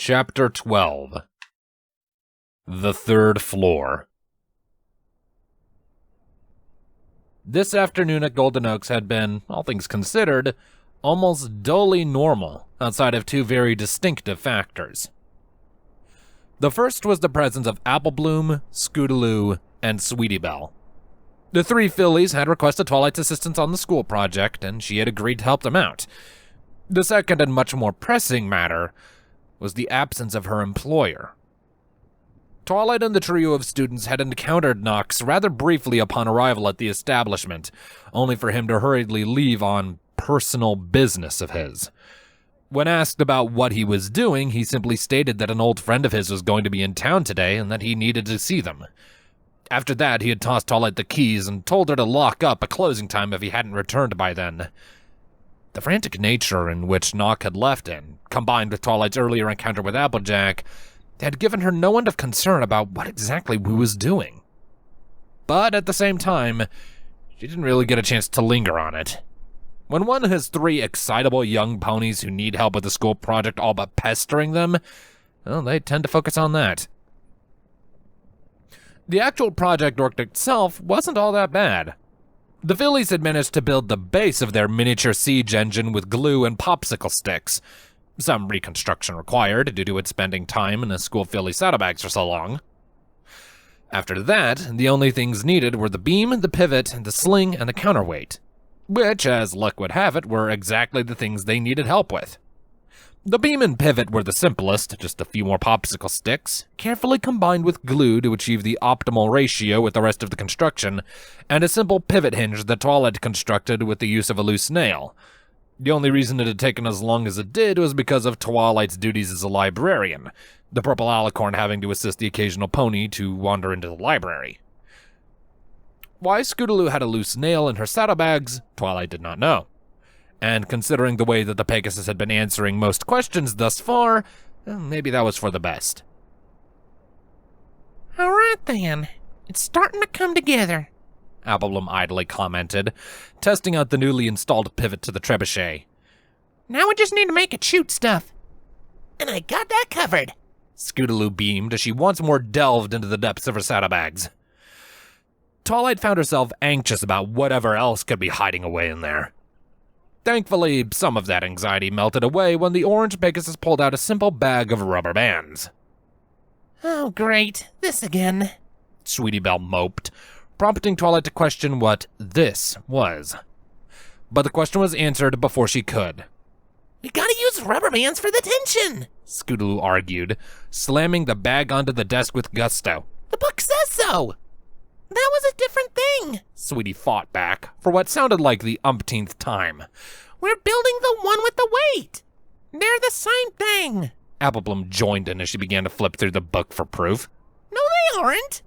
Chapter 12. The Third Floor. This afternoon at Golden Oaks had been, all things considered, almost dully normal, outside of two very distinctive factors. The first was the presence of Applebloom, Scootaloo, and Sweetie Belle. The three fillies had requested Twilight's assistance on the school project, and she had agreed to help them out. The second and much more pressing matter was the absence of her employer. Twilight and the trio of students had encountered Knox rather briefly upon arrival at the establishment, only for him to hurriedly leave on personal business of his. When asked about what he was doing, he simply stated that an old friend of his was going to be in town today and that he needed to see them. After that, he had tossed Twilight the keys and told her to lock up at closing time if he hadn't returned by then. The frantic nature in which Knock had left in, combined with Twilight's earlier encounter with Applejack, had given her no end of concern about what exactly he was doing. But at the same time, she didn't really get a chance to linger on it. When one has three excitable young ponies who need help with the school project all but pestering them, well, they tend to focus on that. The actual project work itself wasn't all that bad. The fillies had managed to build the base of their miniature siege engine with glue and popsicle sticks. Some reconstruction required due to it spending time in the school filly saddlebags for so long. After that, the only things needed were the beam, the pivot, the sling, and the counterweight, which, as luck would have it, were exactly the things they needed help with. The beam and pivot were the simplest, just a few more popsicle sticks, carefully combined with glue to achieve the optimal ratio with the rest of the construction, and a simple pivot hinge that Twilight constructed with the use of a loose nail. The only reason it had taken as long as it did was because of Twilight's duties as a librarian, the purple alicorn having to assist the occasional pony to wander into the library. Why Scootaloo had a loose nail in her saddlebags, Twilight did not know. And considering the way that the Pegasus had been answering most questions thus far, maybe that was for the best. All right then, it's starting to come together, Applebloom idly commented, testing out the newly installed pivot to the trebuchet. Now we just need to make it shoot stuff. And I got that covered, Scootaloo beamed as she once more delved into the depths of her saddlebags. Twilight found herself anxious about whatever else could be hiding away in there. Thankfully, some of that anxiety melted away when the orange Pegasus pulled out a simple bag of rubber bands. Oh great, this again, Sweetie Belle moped, prompting Twilight to question what this was. But the question was answered before she could. We gotta use rubber bands for the tension, Scootaloo argued, slamming the bag onto the desk with gusto. The book says so. That was a different thing, Sweetie fought back, for what sounded like the umpteenth time. We're building the one with the weight. They're the same thing. Applebloom joined in as she began to flip through the book for proof. No, they aren't.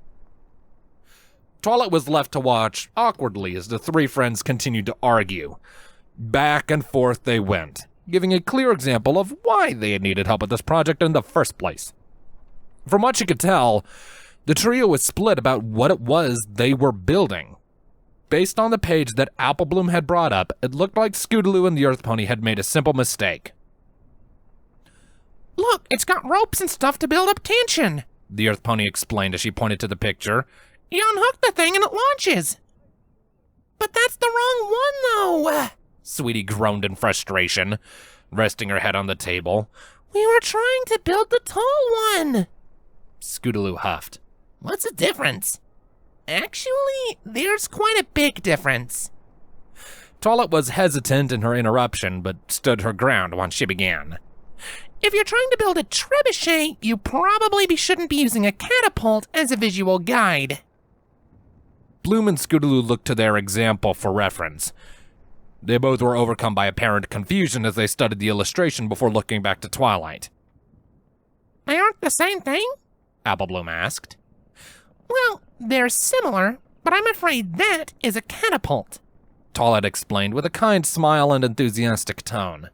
Twilight was left to watch awkwardly as the three friends continued to argue. Back and forth they went, giving a clear example of why they had needed help with this project in the first place. From what she could tell, the trio was split about what it was they were building. Based on the page that Applebloom had brought up, it looked like Scootaloo and the Earth Pony had made a simple mistake. Look, it's got ropes and stuff to build up tension, the Earth Pony explained as she pointed to the picture. You unhook the thing and it launches. But that's the wrong one, though, Sweetie groaned in frustration, resting her head on the table. We were trying to build the tall one, Scootaloo huffed. What's the difference? Actually, there's quite a big difference. Twilight was hesitant in her interruption, but stood her ground once she began. If you're trying to build a trebuchet, you probably shouldn't be using a catapult as a visual guide. Bloom and Scootaloo looked to their example for reference. They both were overcome by apparent confusion as they studied the illustration before looking back to Twilight. They aren't the same thing? Applebloom asked. Well, they're similar, but I'm afraid that is a catapult, Twilight explained with a kind smile and enthusiastic tone.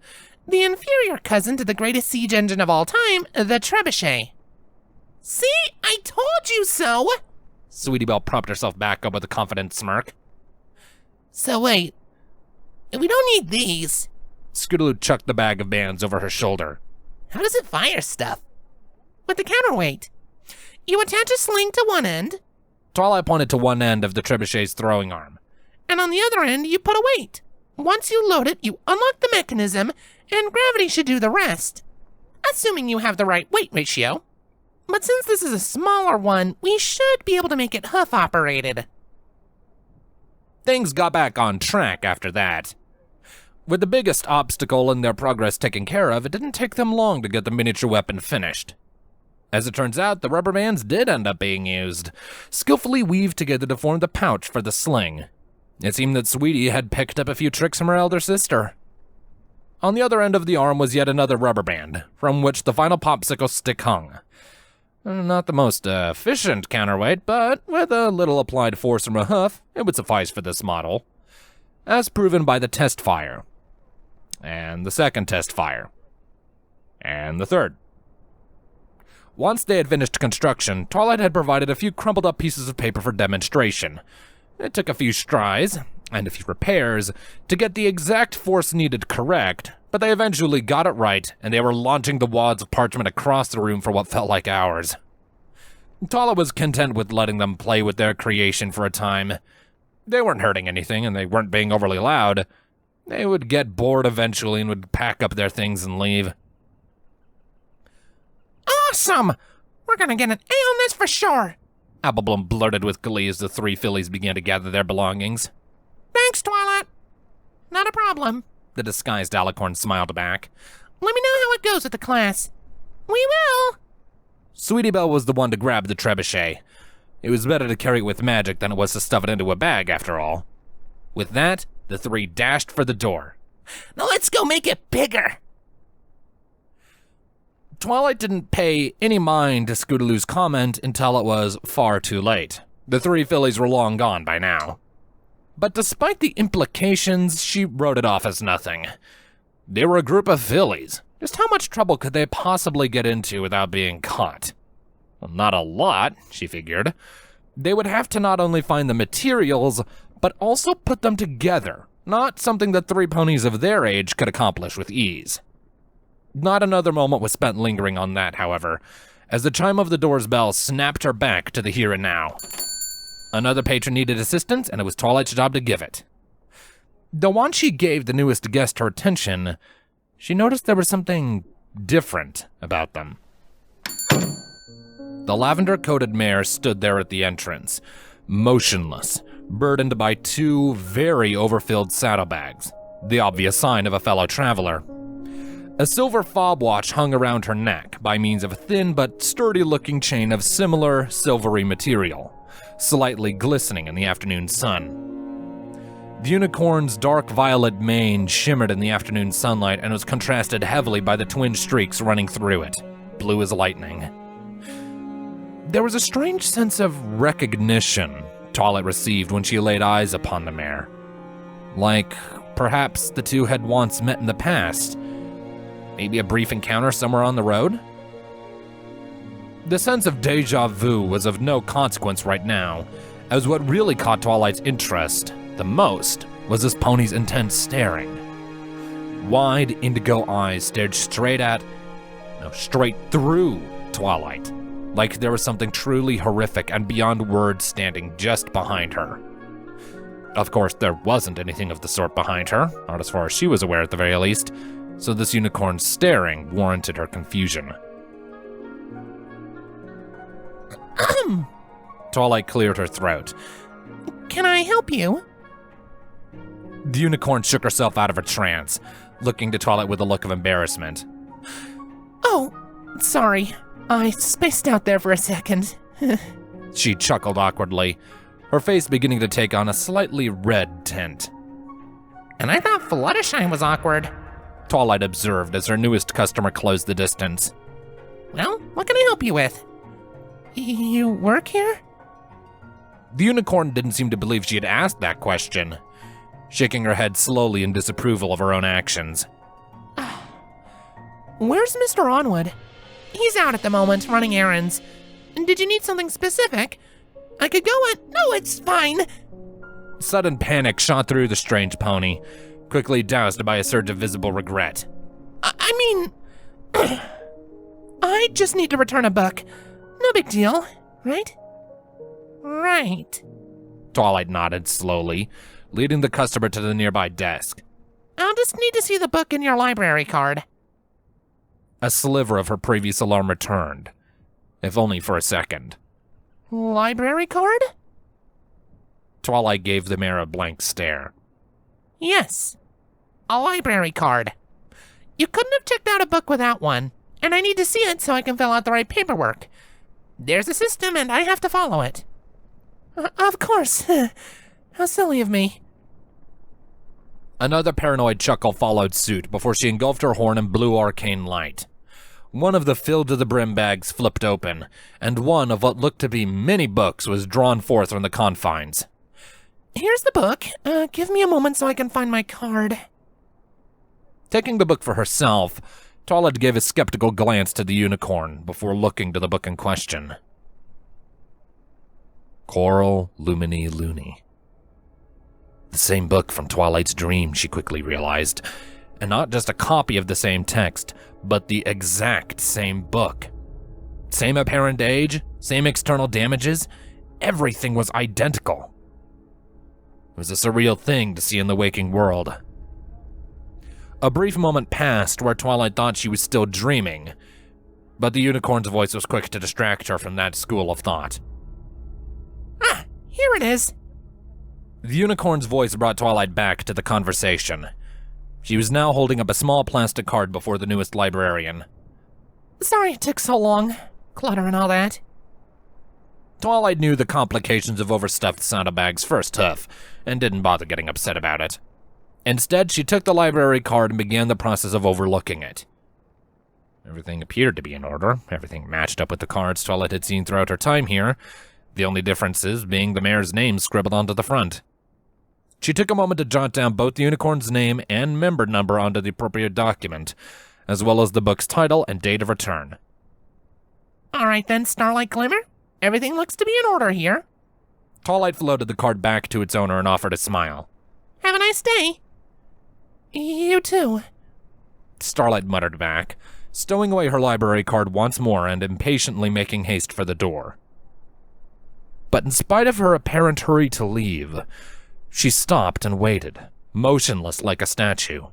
The inferior cousin to the greatest siege engine of all time, the trebuchet. See, I told you so! Sweetie Belle propped herself back up with a confident smirk. So wait, we don't need these. Scootaloo chucked the bag of bands over her shoulder. How does it fire stuff? with the counterweight. You attach a sling to one end, Twilight pointed to one end of the trebuchet's throwing arm. and on the other end, you put a weight. Once you load it, you unlock the mechanism, and gravity should do the rest. Assuming you have the right weight ratio. But since this is a smaller one, we should be able to make it hoof-operated. Things got back on track after that. With the biggest obstacle in their progress taken care of, it didn't take them long to get the miniature weapon finished. As it turns out, the rubber bands did end up being used, skillfully weaved together to form the pouch for the sling. It seemed that Sweetie had picked up a few tricks from her elder sister. On the other end of the arm was yet another rubber band, from which the final popsicle stick hung. Not the most efficient counterweight, but with a little applied force from a hoof, it would suffice for this model, as proven by the test fire, and the second test fire, and the third. Once they had finished construction, Twilight had provided a few crumpled up pieces of paper for demonstration. It took a few tries, and a few repairs, to get the exact force needed correct, but they eventually got it right, and they were launching the wads of parchment across the room for what felt like hours. Twilight was content with letting them play with their creation for a time. They weren't hurting anything, and they weren't being overly loud. They would get bored eventually and would pack up their things and leave. Awesome! We're gonna get an A on this for sure. Appleblom blurted with glee as the three fillies began to gather their belongings. Thanks, Twilight. Not a problem. The disguised alicorn smiled back. Let me know how it goes with the class. We will. Sweetie Belle was the one to grab the trebuchet. It was better to carry it with magic than it was to stuff it into a bag, after all. With that, the three dashed for the door. Now let's go make it bigger. Twilight didn't pay any mind to Scootaloo's comment until it was far too late. The three fillies were long gone by now. But despite the implications, she wrote it off as nothing. They were a group of fillies. Just how much trouble could they possibly get into without being caught? Well, not a lot, she figured. They would have to not only find the materials, but also put them together, not something that three ponies of their age could accomplish with ease. Not another moment was spent lingering on that, however, as the chime of the door's bell snapped her back to the here and now. Another patron needed assistance, and it was Twilight's job to give it. Though once she gave the newest guest her attention, she noticed there was something different about them. The lavender-coated mare stood there at the entrance, motionless, burdened by two very overfilled saddlebags, the obvious sign of a fellow traveler. A silver fob watch hung around her neck by means of a thin but sturdy-looking chain of similar silvery material, slightly glistening in the afternoon sun. The unicorn's dark violet mane shimmered in the afternoon sunlight and was contrasted heavily by the twin streaks running through it, blue as lightning. There was a strange sense of recognition Twilight received when she laid eyes upon the mare. Like, perhaps the two had once met in the past. Maybe a brief encounter somewhere on the road? The sense of déjà vu was of no consequence right now, as what really caught Twilight's interest the most was this pony's intense staring. Wide indigo eyes stared straight through Twilight, like there was something truly horrific and beyond words standing just behind her. Of course, there wasn't anything of the sort behind her, not as far as she was aware at the very least, so this unicorn's staring warranted her confusion. Twilight cleared her throat. Can I help you? The unicorn shook herself out of her trance, looking to Twilight with a look of embarrassment. Oh, sorry. I spaced out there for a second. She chuckled awkwardly, her face beginning to take on a slightly red tint. And I thought Fluttershy was awkward. Twilight observed as her newest customer closed the distance. Well, what can I help you with? You work here? The unicorn didn't seem to believe she had asked that question, shaking her head slowly in disapproval of her own actions. Where's Mr. Onwood? He's out at the moment, running errands. Did you need something specific? I could go and... No, it's fine. Sudden panic shot through the strange pony, quickly doused by a surge of visible regret. I mean... I I just need to return a book. No big deal, right? Right. Twilight nodded slowly, leading the customer to the nearby desk. I'll just need to see the book in your library card. A sliver of her previous alarm returned, if only for a second. Library card? Twilight gave the mayor a blank stare. Yes, a library card. You couldn't have checked out a book without one, and I need to see it so I can fill out the right paperwork. There's a system and I have to follow it. Of course. How silly of me. Another paranoid chuckle followed suit before she engulfed her horn in blue arcane light. One of the filled-to-the-brim bags flipped open, and one of what looked to be many books was drawn forth from the confines. Here's the book. Give me a moment so I can find my card. Taking the book for herself, Twilight gave a skeptical glance to the unicorn before looking to the book in question. Coral Lumini Luni. The same book from Twilight's dream, she quickly realized. And not just a copy of the same text, but the exact same book. Same apparent age, same external damages, everything was identical. It was a surreal thing to see in the waking world. A brief moment passed where Twilight thought she was still dreaming, but the unicorn's voice was quick to distract her from that school of thought. Ah, here it is. The unicorn's voice brought Twilight back to the conversation. She was now holding up a small plastic card before the newest librarian. Sorry it took so long. Clutter and all that. Twilight knew the complications of overstuffed saddlebags first hoof, and didn't bother getting upset about it. Instead, she took the library card and began the process of overlooking it. Everything appeared to be in order. Everything matched up with the cards Twilight had seen throughout her time here, the only differences being the mayor's name scribbled onto the front. She took a moment to jot down both the unicorn's name and member number onto the appropriate document, as well as the book's title and date of return. All right then, Starlight Glimmer. Everything looks to be in order here. Twilight floated the card back to its owner and offered a smile. Have a nice day. You too. Starlight muttered back, stowing away her library card once more and impatiently making haste for the door. But in spite of her apparent hurry to leave, she stopped and waited, motionless like a statue.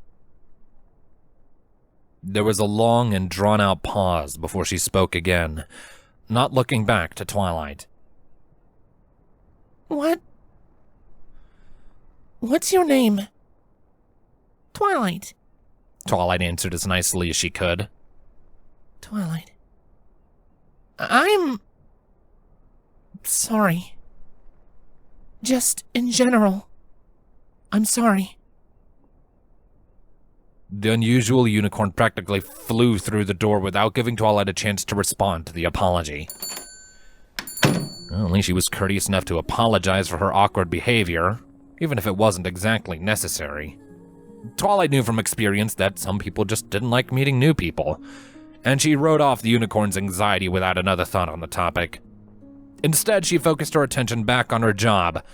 There was a long and drawn-out pause before she spoke again, not looking back to Twilight. What's your name? Twilight. Twilight answered as nicely as she could. Twilight. I'm sorry. Just in general. I'm sorry. The unusual unicorn practically flew through the door without giving Twilight a chance to respond to the apology. Well, at least she was courteous enough to apologize for her awkward behavior, even if it wasn't exactly necessary. Twilight knew from experience that some people just didn't like meeting new people, and she wrote off the unicorn's anxiety without another thought on the topic. Instead, she focused her attention back on her job,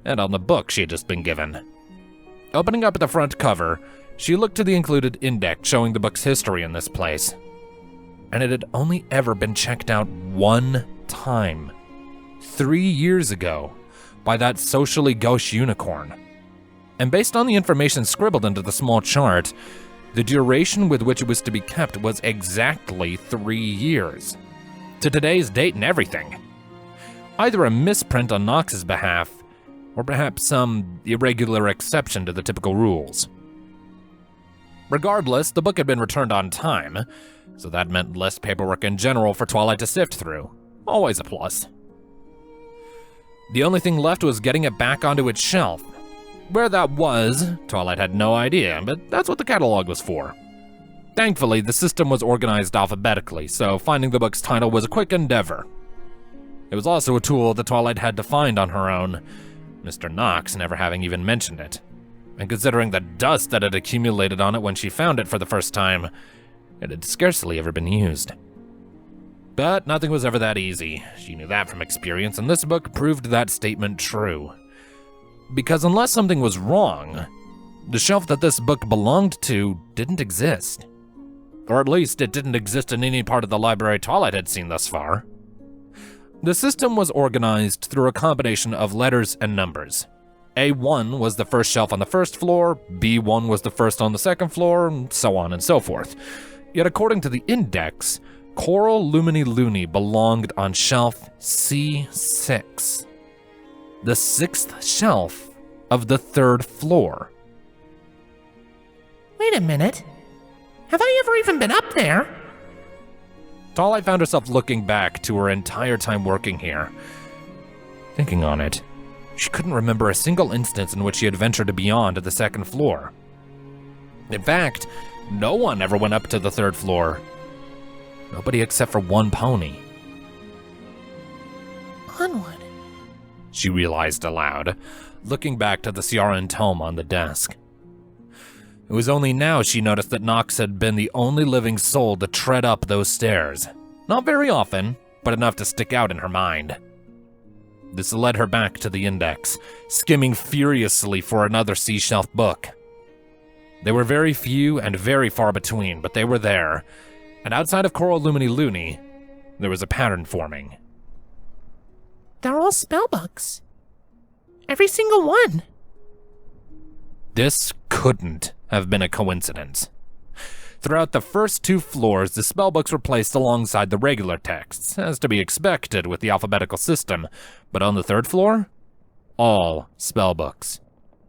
and on the book she had just been given. Opening up the front cover, she looked to the included index showing the book's history in this place, and it had only ever been checked out one time, 3 years ago, by that socially gauche unicorn. And based on the information scribbled into the small chart, the duration with which it was to be kept was exactly 3 years. To today's date and everything. Either a misprint on Nox's behalf, or perhaps some irregular exception to the typical rules. Regardless, the book had been returned on time, so that meant less paperwork in general for Twilight to sift through. Always a plus. The only thing left was getting it back onto its shelf. Where that was, Twilight had no idea, but that's what the catalog was for. Thankfully, the system was organized alphabetically, so finding the book's title was a quick endeavor. It was also a tool that Twilight had to find on her own, Mr. Knox never having even mentioned it. And considering the dust that had accumulated on it when she found it for the first time, it had scarcely ever been used. But nothing was ever that easy. She knew that from experience, and this book proved that statement true. Because unless something was wrong, the shelf that this book belonged to didn't exist. Or at least it didn't exist in any part of the library Twilight had seen thus far. The system was organized through a combination of letters and numbers. A1 was the first shelf on the first floor, B1 was the first on the second floor, and so on and so forth. Yet according to the index, Coral Lumini Luni belonged on shelf C6, the sixth shelf of the third floor. Wait a minute. Have I ever even been up there? Twilight found herself looking back to her entire time working here. Thinking on it, she couldn't remember a single instance in which she had ventured beyond the second floor. In fact, no one ever went up to the third floor. Nobody except for one pony. Onward, she realized aloud, looking back to the Ciaran tome on the desk. It was only now she noticed that Nox had been the only living soul to tread up those stairs. Not very often, but enough to stick out in her mind. This led her back to the index, skimming furiously for another C-shelf book. They were very few and very far between, but they were there, and outside of Coral Lumini Luni, there was a pattern forming. They're all spellbooks. Every single one. This couldn't have been a coincidence. Throughout the first two floors, the spellbooks were placed alongside the regular texts, as to be expected with the alphabetical system, but on the third floor, all spellbooks.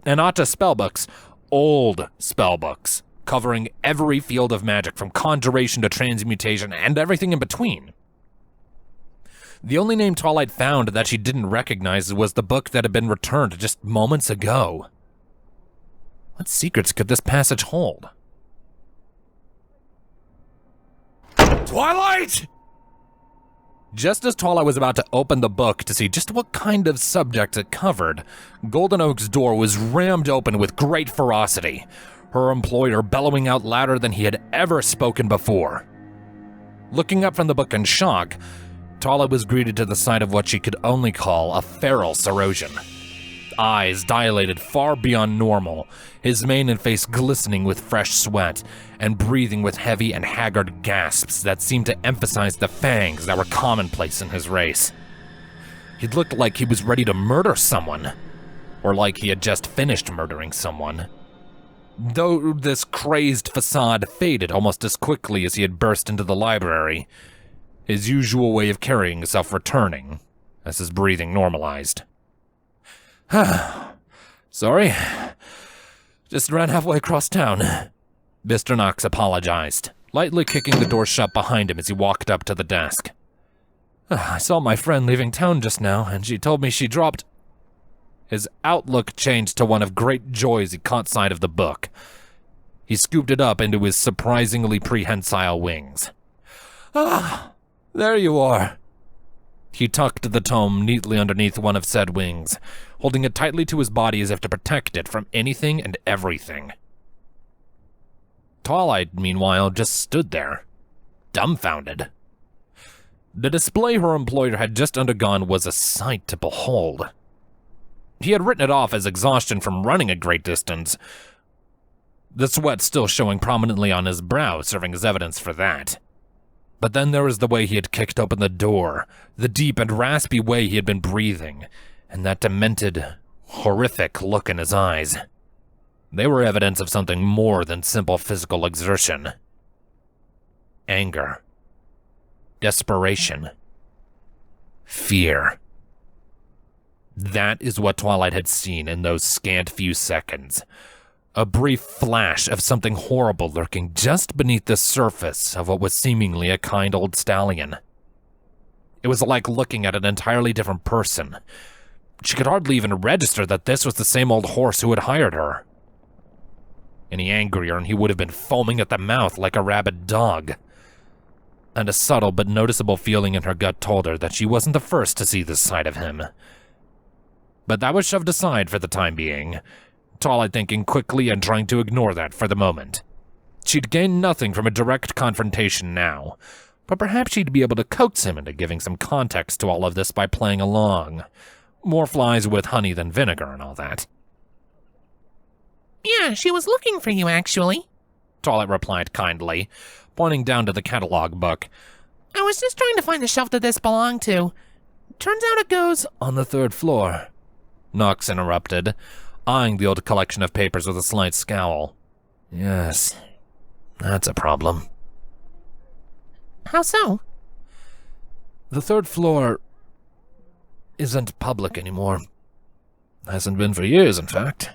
And not just spellbooks, old spellbooks, covering every field of magic from conjuration to transmutation and everything in between. The only name Twilight found that she didn't recognize was the book that had been returned just moments ago. What secrets could this passage hold? Twilight! Just as Twilight was about to open the book to see just what kind of subject it covered, Golden Oak's door was rammed open with great ferocity, her employer bellowing out louder than he had ever spoken before. Looking up from the book in shock, Twilight was greeted to the sight of what she could only call a feral Sarosian. Eyes dilated far beyond normal, his mane and face glistening with fresh sweat, and breathing with heavy and haggard gasps that seemed to emphasize the fangs that were commonplace in his race. He looked like he was ready to murder someone, or like he had just finished murdering someone. Though this crazed facade faded almost as quickly as he had burst into the library, his usual way of carrying himself returning as his breathing normalized. Sorry. Just ran halfway across town. Mr. Nox apologized, lightly kicking the door shut behind him as he walked up to the desk. I saw my friend leaving town just now, and she told me she dropped... His outlook changed to one of great joy as he caught sight of the book. He scooped it up into his surprisingly prehensile wings. Ah, there you are. He tucked the tome neatly underneath one of said wings, holding it tightly to his body as if to protect it from anything and everything. Twilight, meanwhile, just stood there, dumbfounded. The display her employer had just undergone was a sight to behold. He had written it off as exhaustion from running a great distance, the sweat still showing prominently on his brow, serving as evidence for that. But then there was the way he had kicked open the door, the deep and raspy way he had been breathing, and that demented, horrific look in his eyes. They were evidence of something more than simple physical exertion. Anger. Desperation. Fear. That is what Twilight had seen in those scant few seconds. A brief flash of something horrible lurking just beneath the surface of what was seemingly a kind old stallion. It was like looking at an entirely different person. She could hardly even register that this was the same old horse who had hired her. Any angrier and he would have been foaming at the mouth like a rabid dog. And a subtle but noticeable feeling in her gut told her that she wasn't the first to see this side of him. But that was shoved aside for the time being, Twilight thinking quickly and trying to ignore that for the moment. She'd gained nothing from a direct confrontation now, but perhaps she'd be able to coax him into giving some context to all of this by playing along. More flies with honey than vinegar and all that. Yeah, she was looking for you, actually, Twilight replied kindly, pointing down to the catalog book. I was just trying to find the shelf that this belonged to. Turns out it goes On the 3rd floor, Knox interrupted, eyeing the old collection of papers with a slight scowl. Yes, that's a problem. How so? The 3rd floor isn't public anymore. Hasn't been for years, in fact.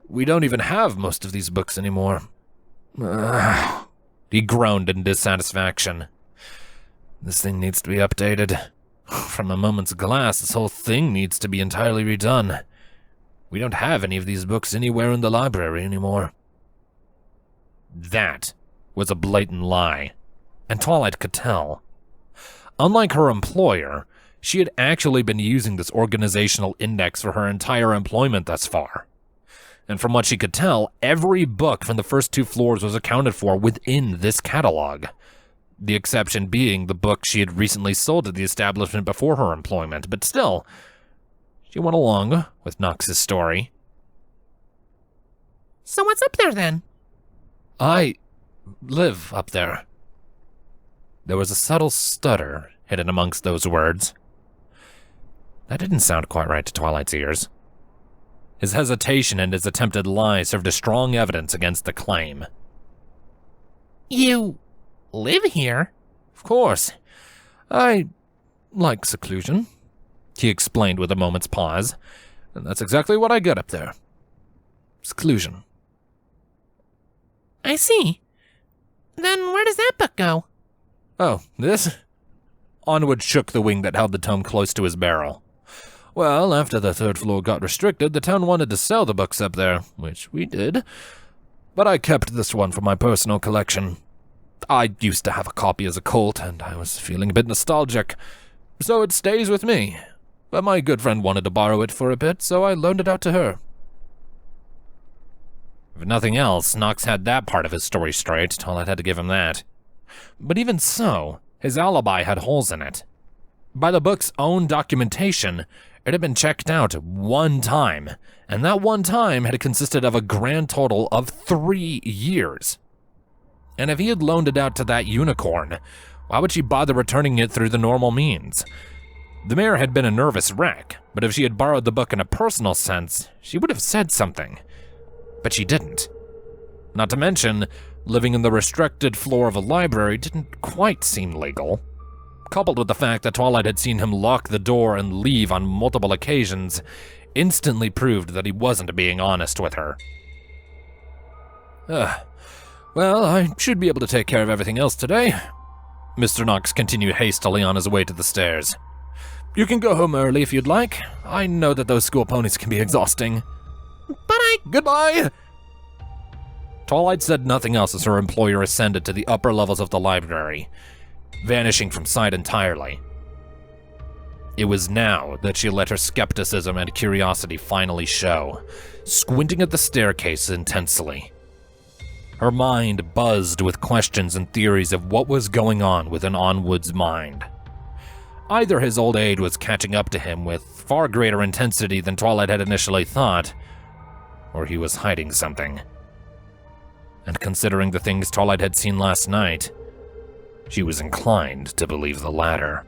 We don't even have most of these books anymore. He groaned in dissatisfaction. This thing needs to be updated. From a moment's glass, this whole thing needs to be entirely redone. We don't have any of these books anywhere in the library anymore. That was a blatant lie, and Twilight could tell. Unlike her employer, she had actually been using this organizational index for her entire employment thus far. And from what she could tell, every book from the first 2 floors was accounted for within this catalog. The exception being the book she had recently sold to the establishment before her employment, but still, she went along with Knox's story. So what's up there then? I live up there. There was a subtle stutter hidden amongst those words. That didn't sound quite right to Twilight's ears. His hesitation and his attempted lie served as strong evidence against the claim. You live here? Of course. I like seclusion, he explained with a moment's pause, and that's exactly what I get up there. Seclusion. I see. Then where does that book go? Oh, this? Onward shook the wing that held the tome close to his barrel. Well, after the 3rd floor got restricted, the town wanted to sell the books up there, which we did. But I kept this one for my personal collection. I used to have a copy as a colt, and I was feeling a bit nostalgic, so it stays with me. But my good friend wanted to borrow it for a bit, so I loaned it out to her. If nothing else, Knox had that part of his story straight. Twilight had to give him that. But even so, his alibi had holes in it. By the book's own documentation, it had been checked out 1 time, and that 1 time had consisted of a grand total of 3 years. And if he had loaned it out to that unicorn, why would she bother returning it through the normal means? The mayor had been a nervous wreck, but if she had borrowed the book in a personal sense, she would have said something. But she didn't. Not to mention, living in the restricted floor of a library didn't quite seem legal. Coupled with the fact that Twilight had seen him lock the door and leave on multiple occasions, instantly proved that he wasn't being honest with her. Well, I should be able to take care of everything else today. Mr. Knox continued hastily on his way to the stairs. You can go home early if you'd like. I know that those school ponies can be exhausting. But Goodbye! Twilight said nothing else as her employer ascended to the upper levels of the library, vanishing from sight entirely. It was now that she let her skepticism and curiosity finally show, squinting at the staircase intensely. Her mind buzzed with questions and theories of what was going on within Onwood's mind. Either his old age was catching up to him with far greater intensity than Twilight had initially thought, or he was hiding something. And considering the things Twilight had seen last night, she was inclined to believe the latter.